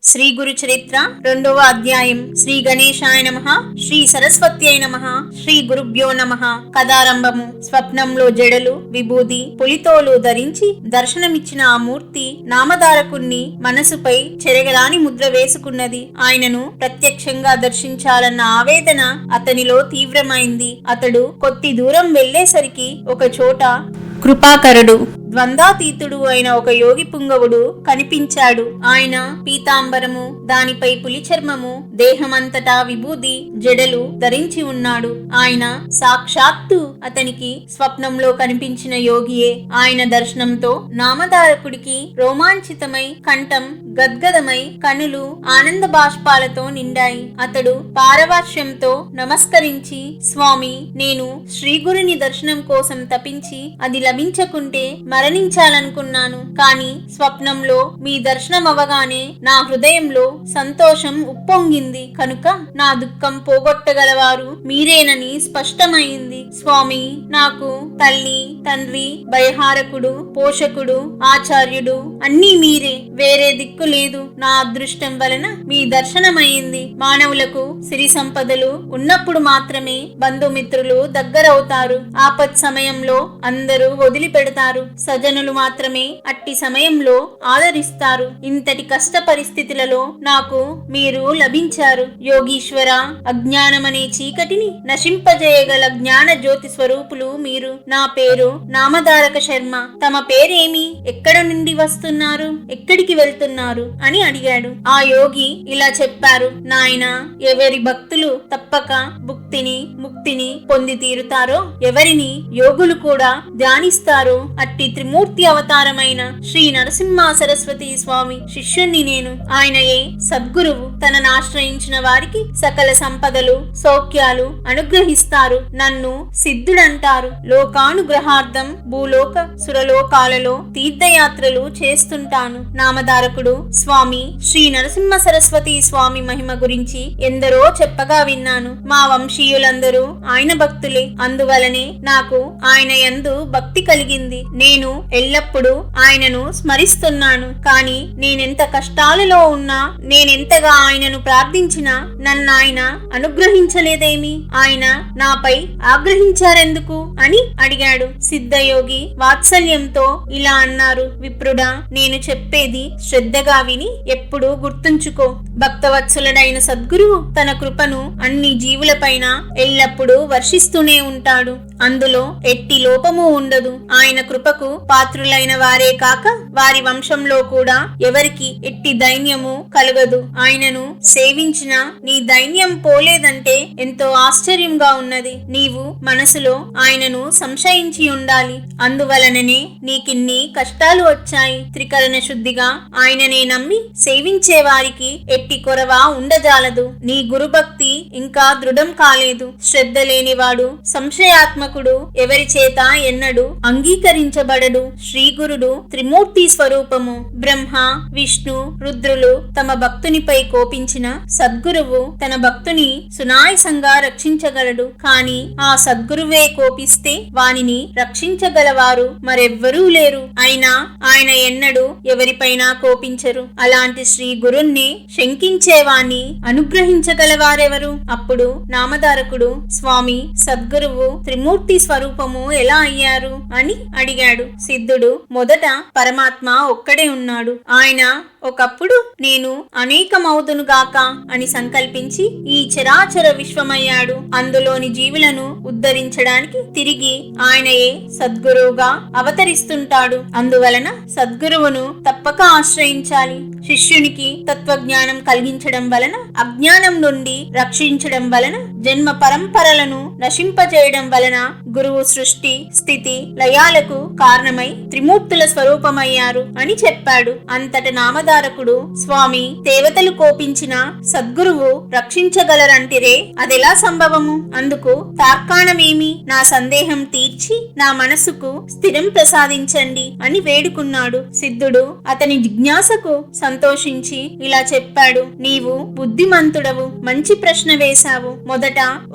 శ్రీ గురు చరిత్ర 2వ అధ్యాయం. శ్రీ గణేశాయ నమః. శ్రీ సరస్వత్యై నమః. శ్రీ గురుభ్యో నమః. కథారంభము. స్వప్నంలో జడలు, విభూది, పులితోలు ధరించి దర్శనమిచ్చిన ఆ మూర్తి నామధారకుణ్ణి మనసుపై చెరగరాని ముద్ర వేసుకున్నది. ఆయనను ప్రత్యక్షంగా దర్శించాలన్న ఆవేదన అతనిలో తీవ్రమైంది. అతడు కొద్ది దూరం వెళ్లేసరికి ఒక చోట కృపాకరుడు, ద్వంద్వాతీతుడు అయిన ఒక యోగి పుంగవుడు కనిపించాడు. ఆయన పీతాంబరము, దానిపై పులి చర్మము, దేహమంతటా విభూది, జడలు ధరించి ఉన్నాడు. ఆయన సాక్షాత్తు అతనికి స్వప్నంలో కనిపించిన యోగియే. ఆయన దర్శనంతో నామధారకుడికి రోమాంచితమై కంఠం గద్గదమై కనులు ఆనంద బాష్పాలతో నిండాయి. అతడు పారవాస్యంతో నమస్కరించి, స్వామి, నేను శ్రీగురుని దర్శనం కోసం తపించి అది లభించకుంటే మరణించాలనుకున్నాను. కాని స్వప్నంలో మీ దర్శనం అవగానే నా హృదయంలో సంతోషం ఉప్పొంగింది. కనుక నా దుఃఖం పోగొట్టగలవారు మీరేనని స్పష్టమైంది. స్వామి, నాకు తల్లి, తండ్రి, భయహారకుడు, పోషకుడు, ఆచార్యుడు అన్నీ మీరే. వేరే దిక్కు లేదు. నా అదృష్టం వలన మీ దర్శనమైంది. మానవులకు సిరి సంపదలు ఉన్నప్పుడు మాత్రమే బంధుమిత్రులు దగ్గరవుతారు. ఆపత్ సమయంలో అందరూ వదిలిపెడతారు. సజనులు మాత్రమే అట్టి సమయంలో ఆదరిస్తారు. ఇంతటి కష్ట పరిస్థితులలో నాకు మీరు లభించారు. యోగీశ్వర, అజ్ఞానమనే చీకటిని నశింపజేయగల జ్ఞాన జ్యోతి స్వరూపులు మీరు. నా పేరు నామధారక శర్మ. తమ పేరేమి? ఎక్కడ నుండి వస్తున్నారు? ఎక్కడికి వెళ్తున్నారు అని అడిగాడు. ఆ యోగి ఇలా చెప్పారు. నాయనా, ఎవరి భక్తులు తప్పక భుక్తిని ముక్తిని పొంది తీరుతారో, ఎవరిని యోగులు కూడా ధ్యానిస్తారో అట్టి త్రిమూర్తి అవతారమైన శ్రీ నరసింహ సరస్వతి స్వామి శిష్యుణ్ణి నేను. ఆయనయే సద్గురువు. తనను ఆశ్రయించిన వారికి సకల సంపదలు, సౌఖ్యాలు అనుగ్రహిస్తారు. నన్ను సిద్ధుడంటారు. లోకానుగ్రహార్థం భూలోక సురలోకాలలో తీర్థయాత్రలు చేస్తుంటాను. నామధారకుడు, స్వామి, శ్రీ నరసింహ సరస్వతి స్వామి మహిమ గురించి ఎందరో చెప్పగా విన్నాను. మా వంశీయులందరూ ఆయన భక్తులే. అందువలనే నాకు ఆయన యందు భక్తి కలిగింది. నేను ఎల్లప్పుడూ ఆయనను స్మరిస్తున్నాను. కాని నేనెంత కష్టాలలో ఉన్నా, నేనెంతగా ఆయనను ప్రార్థించినా నన్నాయన అనుగ్రహించలేదేమి? ఆయన నాపై ఆగ్రహించారెందుకు అని అడిగాడు. సిద్ధయోగి వాత్సల్యంతో ఇలా అన్నారు. విప్రుడా, నేను చెప్పేది శ్రద్ధగా విని ఎప్పుడూ గుర్తుంచుకో. భక్తవత్సలుడైన సద్గురువు తన కృపను అన్ని జీవులపైన ఎల్లప్పుడూ వర్షిస్తూనే ఉంటాడు. అందులో ఎట్టి లోపము ఉండదు. ఆయన కృపకు పాత్రులైన వారే కాక వారి వంశంలో కూడా ఎవరికి ఎట్టి దైన్యము కలగదు. ఆయనను సేవించిన నీ దైన్యం పోలేదంటే ఎంతో ఆశ్చర్యంగా ఉన్నది. నీవు మనసులో ఆయనను సంశయించి ఉండాలి. అందువలననే నీకిన్ని కష్టాలు వచ్చాయి. త్రికరణ శుద్ధిగా ఆయననే నమ్మి సేవించే వారికి ఎట్టి కొరవ ఉండజాలదు. నీ గురుభక్తి ఇంకా దృఢం కాలేదు. శ్రద్ధ లేనివాడు, సంశయాత్మకుడు ఎవరి చేత ఎన్నడు అంగీకరించబడడు. శ్రీగురుడు త్రిమూర్తి స్వరూపము. బ్రహ్మ, విష్ణు, రుద్రులు తమ భక్తునిపై కోపించిన సద్గురువు తన భక్తుని సునాయసంగా రక్షించగలడు. కాని ఆ సద్గురువే కోపిస్తే వానిని రక్షించగలవారు మరెవ్వరూ లేరు. అయినా ఆయన ఎన్నడూ ఎవరిపైనా కోపించరు. అలాంటి శ్రీ గురుణ్ణి శంకించేవాణ్ణి అనుగ్రహించగలవారెవరు? అప్పుడు నామధారకుడు, స్వామి, సద్గురువు త్రిమూర్తి స్వరూపము ఎలా అయ్యారు అని అడిగాడు. సిద్ధుడు, మొదట పరమాత్మ ఒక్కడే ఉన్నాడు. ఆయన ఒకప్పుడు నేను అనేకమవుదునుగాక అని సంకల్పించి ఈ చరాచర విశ్వమయ్యాడు. అందులోని జీవులను ఉద్ధరించడానికి తిరిగి ఆయనయే సద్గురువుగా అవతరిస్తుంటాడు. అందువలన సద్గురువును తప్పక ఆశ్రయించాలి. శిష్యునికి తత్వజ్ఞానం కలిగించడం వలన, అజ్ఞానం నుండి రక్షించడం వలన, జన్మ పరంపరలను నశింపజేయడం వలన గురువు సృష్టి స్థితి లయాలకు కారణమై త్రిమూర్తుల స్వరూపమయ్యారు అని చెప్పాడు. అంతట నామధారకుడు, స్వామి, దేవతలు కోపించిన సద్గురువు రక్షించగలరంటిరే, అదెలా సంభవము? అందుకు తార్కాణమేమి? నా సందేహం తీర్చి నా మనసుకు స్థిరం ప్రసాదించండి అని వేడుకున్నాడు. సిద్ధుడు అతని జిజ్ఞాసకు సంతోషించి ఇలా చెప్పాడు. నీవు బుద్ధిమంతుడవు. మంచి ప్రశ్న వేశావు. మొదట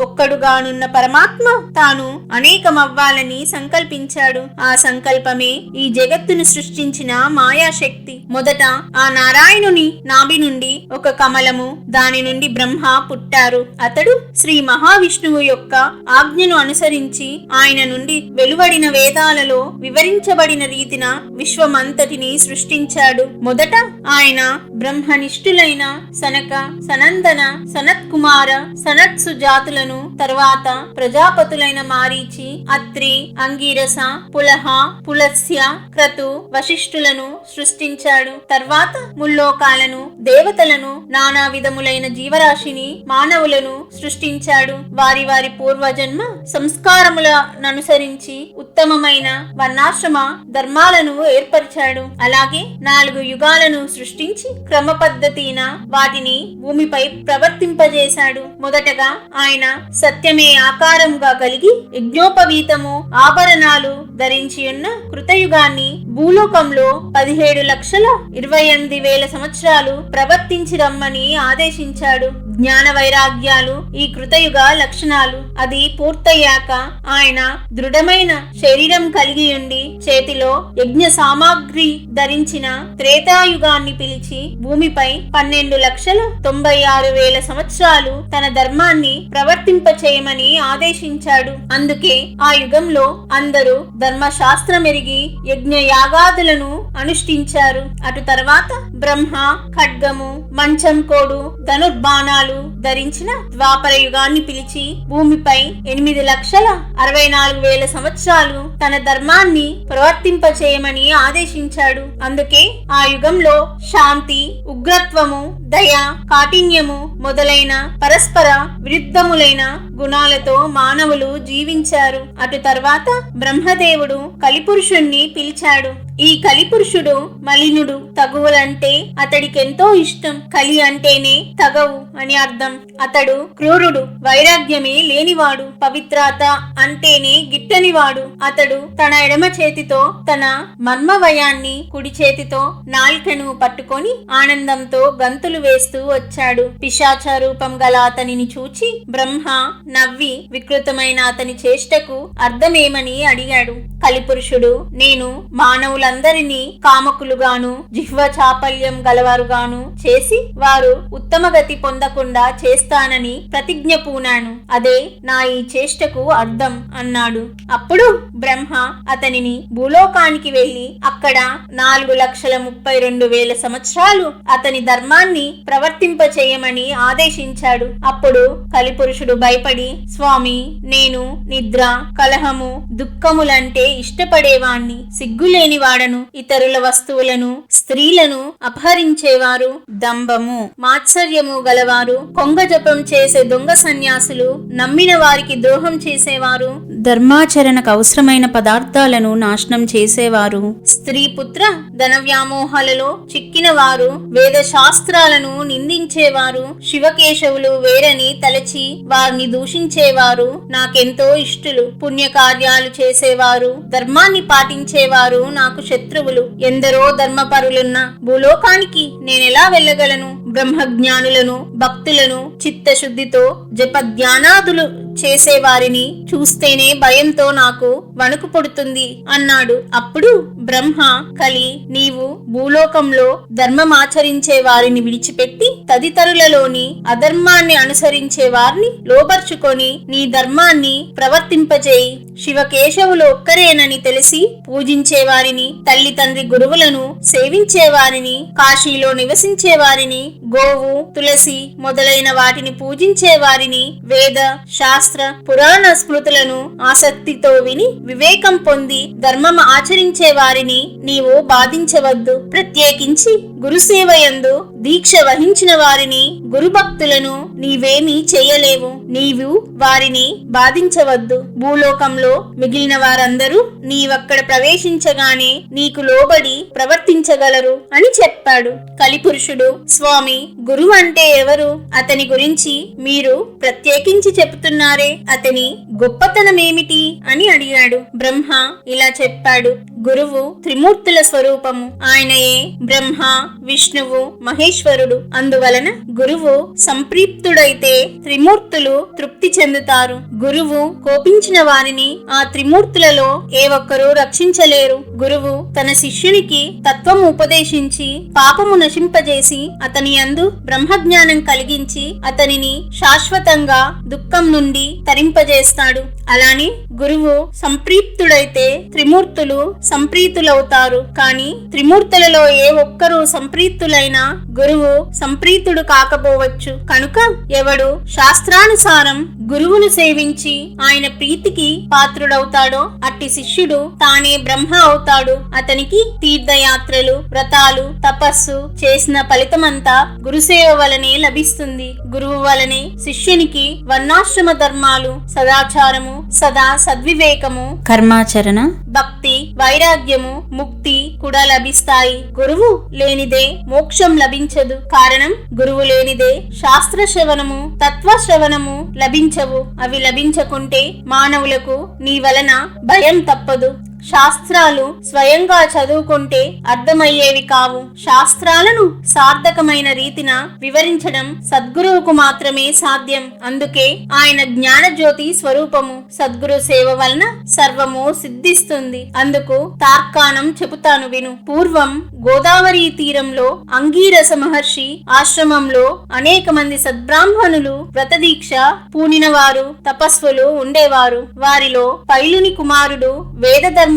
ఒక్కడుగానున్న పరమాత్మ తాను అనేకమవ్వాలని సంకల్పించాడు. ఆ సంకల్పమే ఈ జగత్తును సృష్టించిన మాయాశక్తి. మొదట ఆ నారాయణుని నాభి నుండి ఒక కమలము, దాని నుండి బ్రహ్మ పుట్టారు. అతడు శ్రీ మహావిష్ణువు యొక్క ఆజ్ఞను అనుసరించి ఆయన నుండి వెలువడిన వేదాలలో వివరించబడిన రీతిన విశ్వమంతటిని సృష్టించాడు. మొదట ఆయన బ్రహ్మనిష్ఠులైన సనక, సనందన, సనత్కుమార, సనత్సు జాతులను, తర్వాత ప్రజాపతులైన మారీచి, అత్రి, అంగీరస, పులహ, పులస్య, క్రతు, వశిష్ఠులను సృష్టించాడు. తర్వాత ముల్లోకాలను, దేవతలను, నానా విధములైన జీవరాశిని, మానవులను సృష్టించాడు. వారి వారి పూర్వజన్మ సంస్కారములననుసరించి ఉత్తమమైన వర్ణాశ్రమ ధర్మాలను ఏర్పరిచాడు. అలాగే 4 యుగాలను సృష్టించి క్రమ పద్ధతిన వాటిని భూమిపై ప్రవర్తింపజేశాడు. మొదటగా ఆయన సత్యమే ఆకారముగా కలిగి యజ్ఞోపవీతము, ఆభరణాలు ధరించి ఉన్న కృతయుగాన్ని భూలోకంలో 17,28,000 సంవత్సరాలు ప్రవర్తించి రమ్మని ఆదేశించాడు. జ్ఞాన వైరాగ్యాలు ఈ కృతయుగ లక్షణాలు. అది పూర్తయ్యాక ఆయన దృఢమైన శరీరం కలిగి ఉండి చేతిలో యజ్ఞ సామాగ్రి ధరించిన త్రేతాయుగాన్ని పిలిచి భూమిపై 12,96,000 సంవత్సరాలు తన ధర్మాన్ని ప్రవర్తింపచేయమని ఆదేశించాడు. అందుకే ఆ యుగంలో అందరూ ధర్మశాస్త్రమెరిగి యజ్ఞ యాగాదులను అనుష్ఠించారు. అటు తర్వాత బ్రహ్మ ఖడ్గము, మంచం కోడు, ధనుర్బాణాలు ధరించిన ద్వాపర యుగాన్ని పిలిచి భూమిపై 8,64,000 సంవత్సరాలు తన ధర్మాన్ని ప్రవర్తింపచేయమని ఆదేశించాడు. అందుకే ఆ యుగంలో శాంతి, ఉగ్రత్వము, దయ, కాఠిన్యము మొదలైన పరస్పర విరుద్ధములైన గుణాలతో మానవులు జీవించారు. అటు తర్వాత బ్రహ్మదేవుడు కలిపురుషుణ్ణి పిలిచాడు. ఈ కలిపురుషుడు మలినుడు, తగువులంటే అతడికెంతో ఇష్టం. కలి అంటేనే తగవు అని అర్థం. అతడు క్రూరుడు, వైరాగ్యమే లేనివాడు, పవిత్రత అంటేనే గిట్టనివాడు. అతడు తన ఎడమ చేతితో తన మర్మవయాన్ని, కుడి చేతితో నాల్కను పట్టుకొని ఆనందంతో గంతులు వేస్తూ వచ్చాడు. పిశాచ రూపం గల అతనిని చూచి బ్రహ్మ నవ్వి వికృతమైన అతని చేష్టకు అర్థమేమని అడిగాడు. కలిపురుషుడు, నేను మానవులందరినీ కామకులుగాను, జిహ్వ చాపల్యం గలవారుగాను చేసి వారు ఉత్తమ గతి పొందకుండా చేస్తానని ప్రతిజ్ఞ పూనాను. అదే నా ఈ చేష్టకు అర్థం అన్నాడు. అప్పుడు బ్రహ్మ అతనిని భూలోకానికి వెళ్లి అక్కడ 4,32,000 సంవత్సరాలు అతని ధర్మాన్ని ప్రవర్తింపచేయమని ఆదేశించాడు. అప్పుడు కలిపురుషుడు భయపడి, స్వామి, నేను నిద్ర, కలహము, దుఃఖములంటే ఇష్టపడేవాణ్ణి, సిగ్గులేని వాడను. ఇతరుల వస్తువులను, స్త్రీలను అపహరించేవారు, దంభము, మాత్సర్యము గలవారు, కొంగ జపం చేసే దొంగ సన్యాసులు, నమ్మిన వారికి ద్రోహం చేసేవారు, ధర్మాచరణకు అవసరమైన పదార్థాలను నాశనం చేసేవారు, స్త్రీ పుత్ర ధన వ్యామోహాలలో చిక్కిన వారు, వేద శాస్త్రాలను నిందించేవారు, శివకేశవులు వేరని తలచి వారిని దూషించేవారు నాకెంతో ఇష్టులు. పుణ్యకార్యాలు చేసేవారు, ధర్మాన్ని పాటించేవారు నాకు శత్రువులు. ఎందరో ధర్మపరులున్న భూలోకానికి నేనెలా వెళ్ళగలను? బ్రహ్మజ్ఞానులను, భక్తులను చిత్తశుద్ధితో జప ధ్యానాదులు చేసేవారిని చూస్తేనే భయంతో నాకు వణుకు పుడుతుంది అన్నాడు. అప్పుడు బ్రహ్మ, కలి, నీవు భూలోకంలో ధర్మమాచరించే వారిని విడిచిపెట్టి తదితరులలోని అధర్మాన్ని అనుసరించే వారిని లోబర్చుకొని నీ ధర్మాన్ని ప్రవర్తింపజేయి. శివకేశవులు ఒక్కరేనని తెలిసి పూజించే వారిని, తల్లి తండ్రి గురువులను సేవించే వారిని, కాశీలో నివసించే వారిని, గోవు, తులసి మొదలైన వాటిని పూజించే వారిని, వేద శాస్త్ర పురాణ స్మృతులను ఆసక్తితో విని వివేకం పొంది ధర్మం ఆచరించే వారిని నీవు బాధించవద్దు. ప్రత్యేకించి గురుసేవయందు దీక్ష వహించిన వారిని, గురుభక్తులను నీవేమీ చేయలేవు. నీవు వారిని బాధించవద్దు. భూలోకంలో మిగిలిన వారందరూ నీవక్కడ ప్రవేశించగానే నీకు లోబడి ప్రవర్తించగలరు అని చెప్పాడు. కలిపురుషుడు, స్వామి, గురువు అంటే ఎవరు? అతని గురించి మీరు ప్రత్యేకించి చెబుతున్నారే, అతని గొప్పతనమేమిటి అని అడిగాడు. బ్రహ్మ ఇలా చెప్పాడు. గురువు త్రిమూర్తుల స్వరూపము. ఆయనయే బ్రహ్మ, విష్ణువు, మహేశ్వరుడు. అందువలన గురువు సంప్రీప్తుడు సంతృప్తుడైతే త్రిమూర్తులు తృప్తి చెందుతారు. గురువు కోపించిన వారిని ఆ త్రిమూర్తులలో ఏ ఒక్కరూ రక్షించలేరు. గురువు తన శిష్యునికి తత్వము ఉపదేశించి పాపము నశింపజేసి అతని యందు బ్రహ్మజ్ఞానం కలిగించి అతనిని శాశ్వతంగా దుఃఖం నుండి తరింపజేస్తాడు. అలానే గురువు సంప్రీతుడైతే త్రిమూర్తులు సంప్రీతులవుతారు. కానీ త్రిమూర్తులలో ఏ ఒక్కరూ సంప్రీతులైనా గురువు సంప్రీతుడు కాకపోవచ్చు. కనుక ఎవడు శాస్త్రానుసారం గురువును సేవించి ఆయన ప్రీతికి పాత్రుడవుతాడో అట్టి శిష్యుడు తానే బ్రహ్మ అవుతాడు. అతనికి తీర్థయాత్రలు, వ్రతాలు, తపస్సు చేసిన ఫలితమంతా గురుసేవ వలనే లభిస్తుంది. గురువు వలనే శిష్యునికి వర్ణాశ్రమ ధర్మాలు, సదాచారము, సదా సద్వివేకము, కర్మాచరణ, భక్తి, వైరాగ్యము, ముక్తి కూడా లభిస్తాయి. గురువు లేనిదే మోక్షం లభించదు. కారణం గురువు లేనిదే శాస్త్ర శ్రవణము, తత్వ శ్రవణము లభించవు. అవి లభించకుంటే మానవులకు నీ వలన భయం తప్పదు. శాస్త్రాలు స్వయంగా చదువుకుంటే అర్థమయ్యేవి కావు. శాస్త్రాలను సార్థకమైన రీతిన వివరించడం సద్గురువుకు మాత్రమే సాధ్యం. అందుకే ఆయన జ్ఞానజ్యోతి స్వరూపము. సద్గురు సేవ వలన సర్వము సిద్ధిస్తుంది. అందుకు తార్కాణం చెబుతాను విను. పూర్వం గోదావరి తీరంలో అంగీరస మహర్షి ఆశ్రమంలో అనేక మంది సద్బ్రాహ్మణులు వ్రతదీక్ష పూనిన వారు, తపస్సులు ఉండేవారు. వారిలో పైలుని కుమారుడు వేదధర్మ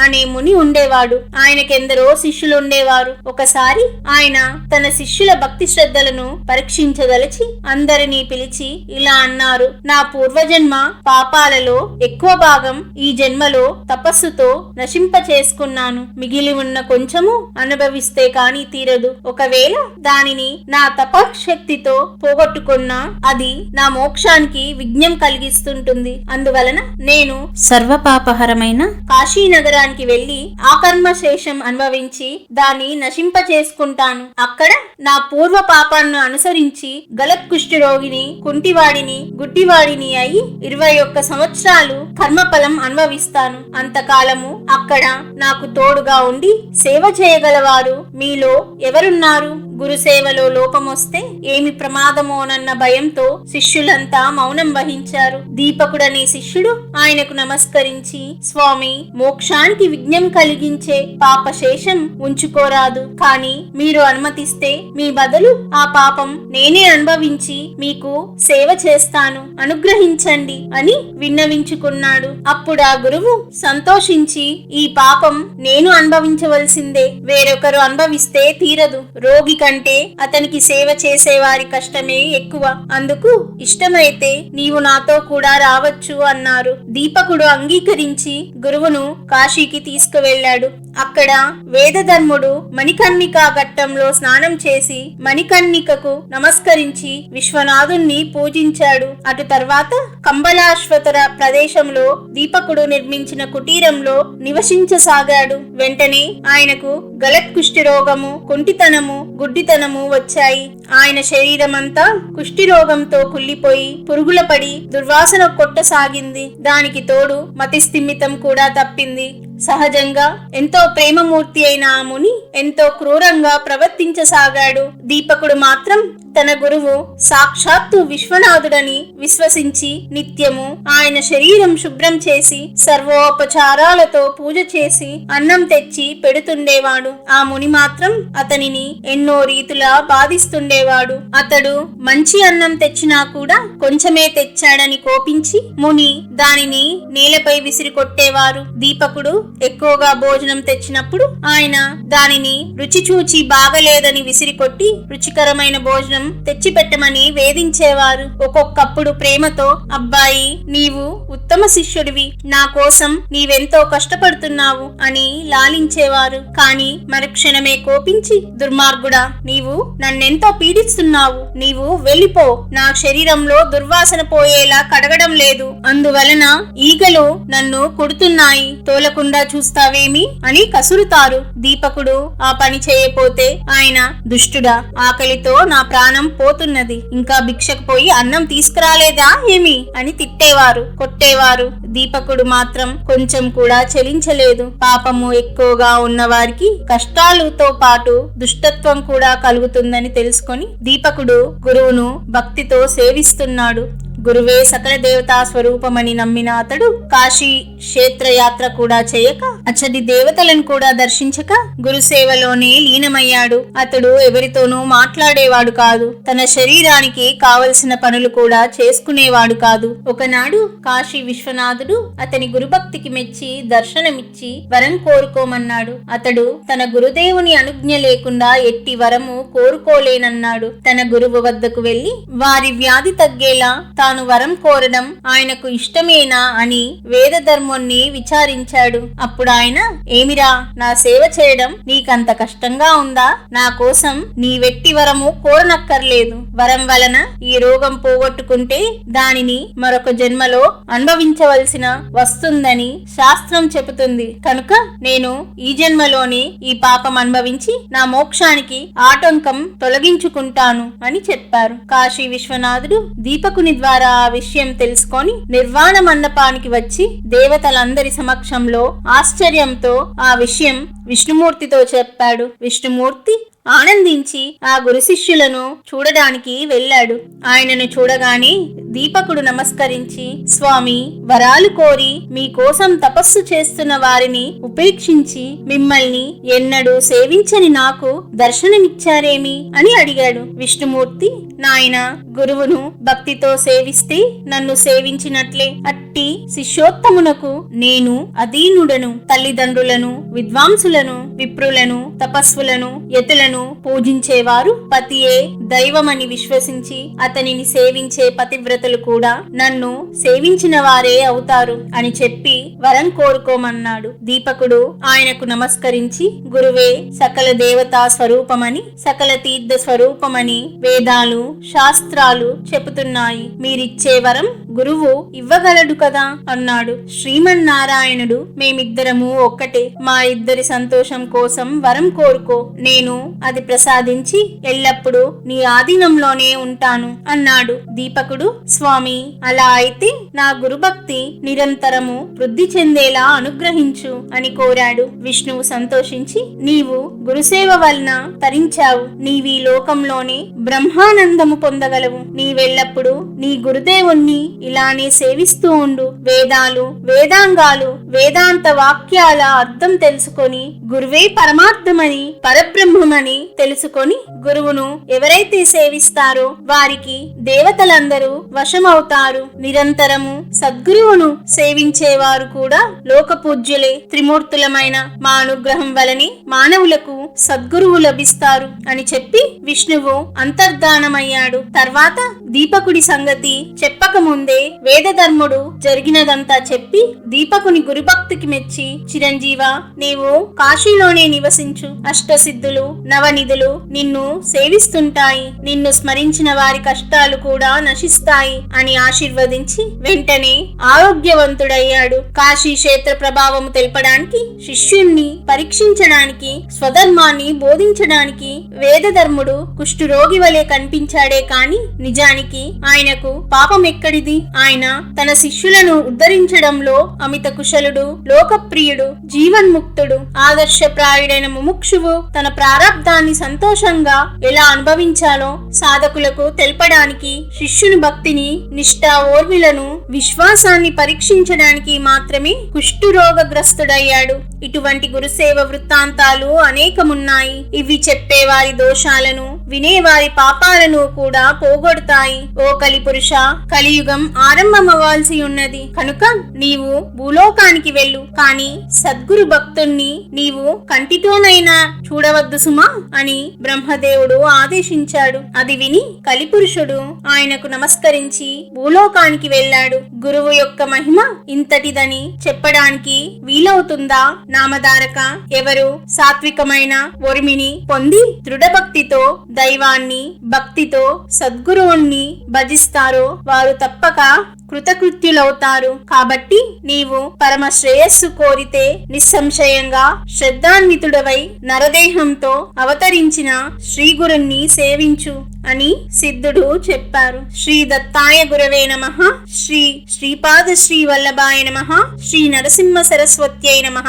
అనే ముని ఉండేవాడు. ఆయనకెందరో శిష్యులుండేవారు. ఒకసారి ఆయన తన శిష్యుల భక్తి శ్రద్ధలను పరీక్షించదలిచి అందరినీ పిలిచి ఇలా అన్నారు: నా పూర్వజన్మ పాపాలలో ఎక్కువ భాగం ఈ జన్మలో తపస్సుతో నశింప చేసుకున్నాను. మిగిలి ఉన్న కొంచెము అనుభవిస్తే కాని తీరదు. ఒకవేళ దానిని నా తపశక్తితో పోగొట్టుకున్నా అది నా మోక్షానికి విఘ్నం కలిగిస్తుంటుంది. అందువలన నేను సర్వపాపహరమైన కాశీ నగరానికి వెళ్లి ఆ కర్మ శేషం అనుభవించి దాన్ని నశింప చేసుకుంటాను. అక్కడ నా పూర్వ పాపాలను అనుసరించి గలత్కుష్టి రోగిని, కుంటివాడిని, గుడ్డివాడిని అయి 21 సంవత్సరాలు కర్మఫలం అనుభవిస్తాను. అంతకాలము అక్కడ నాకు తోడుగా ఉండి సేవ చేయగలవారు మీలో ఎవరున్నారు? గురు సేవలో లోపమొస్తే ఏమి ప్రమాదమోనన్న భయంతో శిష్యులంతా మౌనం వహించారు. దీపకుడనే శిష్యుడు ఆయనకు నమస్కరించి, స్వామి, మోక్షానికి విఘ్నం కలిగించే పాపశేషం ఉంచుకోరాదు. కానీ మీరు అనుమతిస్తే మీ బదులు ఆ పాపం నేనే అనుభవించి మీకు సేవ చేస్తాను, అనుగ్రహించండి అని విన్నవించుకున్నాడు. అప్పుడు ఆ గురువు సంతోషించి, ఈ పాపం నేను అనుభవించవలసిందే, వేరొకరు అనుభవిస్తే తీరదు. రోగి కంటే అతనికి సేవ చేసేవారి కష్టమే ఎక్కువ. అందుకు ఇష్టమైతే నీవు నాతో కూడా రావచ్చు అన్నారు. దీపకుడు అంగీకరించి గురువును కాశీకి తీసుకువెళ్లాడు. అక్కడ వేదధర్ముడు మణికర్ణికా ఘట్టంలో స్నానం చేసి మణికర్ణికకు నమస్కరించి విశ్వనాథుణ్ణి పూజించాడు. అటు తర్వాత కంబలాశ్వతర ప్రదేశంలో దీపకుడు నిర్మించిన కుటీరంలో నివసించసాగాడు. వెంటనే ఆయనకు గలత్కుష్టి రోగము, కుంటితనము, గుడ్డితనము వచ్చాయి. ఆయన శరీరమంతా కుష్టి రోగంతో కుళ్ళిపోయి పురుగుల పడి దుర్వాసన కొట్టసాగింది. దానికి తోడు మతిస్థిమితం కూడా తప్పింది. సహజంగా ఎంతో ప్రేమమూర్తి అయిన ఆ ముని ఎంతో క్రూరంగా ప్రవర్తించసాగాడు. దీపకుడు మాత్రం తన గురువు సాక్షాత్తు విశ్వనాథుడని విశ్వసించి నిత్యము ఆయన శరీరం శుభ్రం చేసి సర్వోపచారాలతో పూజ చేసి అన్నం తెచ్చి పెడుతుండేవాడు. ఆ ముని మాత్రం అతనిని ఎన్నో రీతులా బాధిస్తుండేవాడు. అతడు మంచి అన్నం తెచ్చినా కూడా కొంచెమే తెచ్చాడని కోపించి ముని దానిని నేలపై విసిరి కొట్టేవారు. దీపకుడు ఎక్కువగా భోజనం తెచ్చినప్పుడు ఆయన దానిని రుచి చూచి బాగలేదని విసిరికొట్టి రుచికరమైన భోజనం తెచ్చిపెట్టమని వేధించేవారు. ఒక్కొక్కప్పుడు ప్రేమతో, అబ్బాయి, నీవు ఉత్తమ శిష్యుడివి, నా కోసం నీవెంతో కష్టపడుతున్నావు అని లాలించేవారు. కాని మరుక్షణమే కోపించి, దుర్మార్గుడా, నీవు నన్నెంతో పీడిస్తున్నావు, నీవు వెళ్ళిపో, నా శరీరంలో దుర్వాసన పోయేలా కడగడం లేదు, అందువలన ఈగలు నన్ను కుడుతున్నాయి, తోలకుండా చూస్తావేమి అని కసురుతారు. దీపకుడు ఆ పని చేయపోతే ఆయన, దుష్టుడా, ఆకలితో నా ప్రాణం ప్రాణం పోతున్నది, ఇంకా భిక్షకు పోయి అన్నం తీసుకురాలేదా ఏమి అని తిట్టేవారు, కొట్టేవారు. దీపకుడు మాత్రం కొంచెం కూడా చలించలేదు. పాపము ఎక్కువగా ఉన్న వారికి కష్టాలతో పాటు దుష్టత్వం కూడా కలుగుతుందని తెలుసుకొని దీపకుడు గురువును భక్తితో సేవిస్తున్నాడు. గురువే సకల దేవతా స్వరూపమని నమ్మిన అతడు కాశీ క్షేత్రయాత్ర కూడా చేయక అచ్చటి దేవతలను కూడా దర్శించక గురు సేవలోనే లీనమయ్యాడు. అతడు ఎవరితోనూ మాట్లాడేవాడు కాదు, తన శరీరానికి కావలసిన పనులు కూడా చేసుకునేవాడు కాదు. ఒకనాడు కాశీ విశ్వనాథుడు అతని గురుభక్తికి మెచ్చి దర్శనమిచ్చి వరం కోరుకోమన్నాడు. అతడు తన గురుదేవుని అనుజ్ఞ లేకుండా ఎట్టి వరము కోరుకోలేనన్నాడు. తన గురువు వద్దకు వెళ్లి వారి వ్యాధి తగ్గేలా తాను వరం కోరడం ఆయనకు ఇష్టమేనా అని వేదధర్ముణ్ణి విచారించాడు. అప్పుడు ఆయన, ఏమిరా, నా సేవ చేయడం నీకంత కష్టంగా ఉందా? నా కోసం నీ వెట్టి వరము కోరనక్కర్లేదు. వరం వలన ఈ రోగం పోగొట్టుకుంటే దానిని మరొక జన్మలో అనుభవించవలసిన వస్తుందని శాస్త్రం చెబుతుంది. కనుక నేను ఈ జన్మలోని ఈ పాపం అనుభవించి నా మోక్షానికి ఆటంకం తొలగించుకుంటాను అని చెప్పారు. కాశీ విశ్వనాథుడు దీపకుని ద్వారా ఆ విషయం తెలుసుకొని నిర్వాణ మండపానికి వచ్చి దేవతలందరి సమక్షంలో ఆశ్చర్యంతో ఆ విషయం విష్ణుమూర్తితో చెప్పాడు. విష్ణుమూర్తి ఆనందించి ఆ గురు శిష్యులను చూడడానికి వెళ్ళాడు. ఆయనను చూడగానే దీపకుడు నమస్కరించి, స్వామి, వరాలు కోరి మీకోసం తపస్సు చేస్తున్న వారిని ఉపేక్షించి మిమ్మల్ని ఎన్నడూ సేవించని నాకు దర్శనమిచ్చారేమి అని అడిగాడు. విష్ణుమూర్తి, నాయన, గురువును భక్తితో సేవిస్తే నన్ను సేవించినట్లే. అట్టి శిష్యోత్తమునకు నేను అధీనుడను. తల్లిదండ్రులను, విద్వాంసులను, విప్రులను, తపస్సులను, యతులను పూజించేవారు పతియే దైవమని విశ్వసించి అతనిని సేవించే పతివ్రతలు కూడా నన్ను సేవించిన వారే అవుతారు అని చెప్పి వరం కోరుకోమన్నాడు. దీపకుడు ఆయనకు నమస్కరించి, గురువే సకల దేవతా స్వరూపమని, సకల తీర్థ స్వరూపమని వేదాలు శాస్త్రాలు చెబుతున్నాయి. మీరిచ్చే వరం గురువు ఇవ్వగలడు కదా అన్నాడు. శ్రీమన్నారాయణుడు, మేమిద్దరము ఒక్కటే. మా ఇద్దరి సంతోషం కోసం వరం కోరుకో, నేను అది ప్రసాదించి ఎల్లప్పుడూ నీ ఆధీనంలోనే ఉంటాను అన్నాడు. దీపకుడు, స్వామి, అలా అయితే నా గురుభక్తి నిరంతరము వృద్ధి చెందేలా అనుగ్రహించు అని కోరాడు. విష్ణువు సంతోషించి, నీవు గురుసేవ వలన తరించావు. నీవీ లోకంలోనే బ్రహ్మానందము పొందగలవు. నీవెల్లప్పుడు నీ గురుదేవుణ్ణి ఇలానే సేవిస్తూ ఉండు. వేదాలు, వేదాంగాలు, వేదాంత వాక్యాల అర్థం తెలుసుకొని గురువే పరమార్థమని, పరబ్రహ్మమని తెలుసుకొని గురువును ఎవరైతే సేవిస్తారో వారికి దేవతలందరూ వశమవుతారు. నిరంతరము సద్గురువును సేవించేవారు కూడా లోకపూజ్యులే. త్రిమూర్తులమైన మా అనుగ్రహం వలనే మానవులకు సద్గురువు లభిస్తారు అని చెప్పి విష్ణువు అంతర్ధానమయ్యాడు. తర్వాత దీపకుడి సంగతి చెప్పకముందే వేదధర్ముడు జరిగినదంతా చెప్పి దీపకుని గురుభక్తికి మెచ్చి, చిరంజీవా, నీవు కాశీలోనే నివసించు. అష్టసిద్ధులు, నవనిధులు నిన్ను సేవిస్తుంటాయి. నిన్ను స్మరించిన వారి కష్టాలు కూడా నశిస్తాయి అని ఆశీర్వదించి వెంటనే ఆరోగ్యవంతుడయ్యాడు. కాశీ క్షేత్ర ప్రభావము తెలపడానికి, శిష్యుణ్ణి పరీక్షించడానికి, స్వధర్మాన్ని బోధించడానికి వేదధర్ముడు కుష్ఠురోగి వలె కనిపించాడే కాని నిజానికి ఆయనకు పాపం ఎక్కడిది? ఆయన తన శిష్యులను ఉద్ధరించడంలో అమిత కుశలుడు, లోకప్రియుడు, జీవన్ముక్తుడు, ఆదర్శప్రాయుడైన ముముక్షువు. తన ప్రారబ్ధాన్ని సంతోషంగా ఎలా అనుభవించాలో సాధకులకు తెలపడానికి, శిష్యుని భక్తిని, నిష్ఠ, ఓర్మిలను, విశ్వాసాన్ని పరీక్షించడానికి మాత్రమే కుష్ఠురోగగ్రస్తుడయ్యాడు. ఇటువంటి గురుసేవ వృత్తాంతాలు అనేకమున్నాయి. ఇవి చెప్పేవారి దోషాలను, వినేవారి పాపాలను కూడా పోగొడతాయి. ఓ కలిపురుష, కలియుగం ఆరంభమవ్వాల్సి ఉన్నది. కనుక నీవు భూలోకానికి వెళ్ళు, కాని సద్గురు భక్తుణ్ణి నీవు కంటితోనైనా చూడవద్దు సుమా అని బ్రహ్మదేవుడు ఆదేశించాడు. అది విని కలిపురుషుడు ఆయనకు నమస్కరించి భూలోకానికి వెళ్ళాడు. గురువు యొక్క మహిమ ఇంతటిదని చెప్పడానికి వీలవుతుందా? నామధారక ఎవరు సాత్వికమైన ఒరిమిని పొంది దృఢభక్తితో దైవాన్ని భక్తితో సద్గురువుణ్ణి భజిస్తారో వారు తప్పక కృతకృత్యులవుతారు. కాబట్టి నీవు పరమ శ్రేయస్సు కోరితే నిస్సంశయంగా శ్రద్ధాన్వితుడవై నరదేహంతో అవతరించిన శ్రీగురుణ్ణి సేవించు అని సిద్ధుడు చెప్పారు. శ్రీ దత్తాయ గురవే నమః. శ్రీ శ్రీపాద శ్రీ వల్లభాయ నమః. శ్రీ నరసింహ సరస్వత్యై నమః.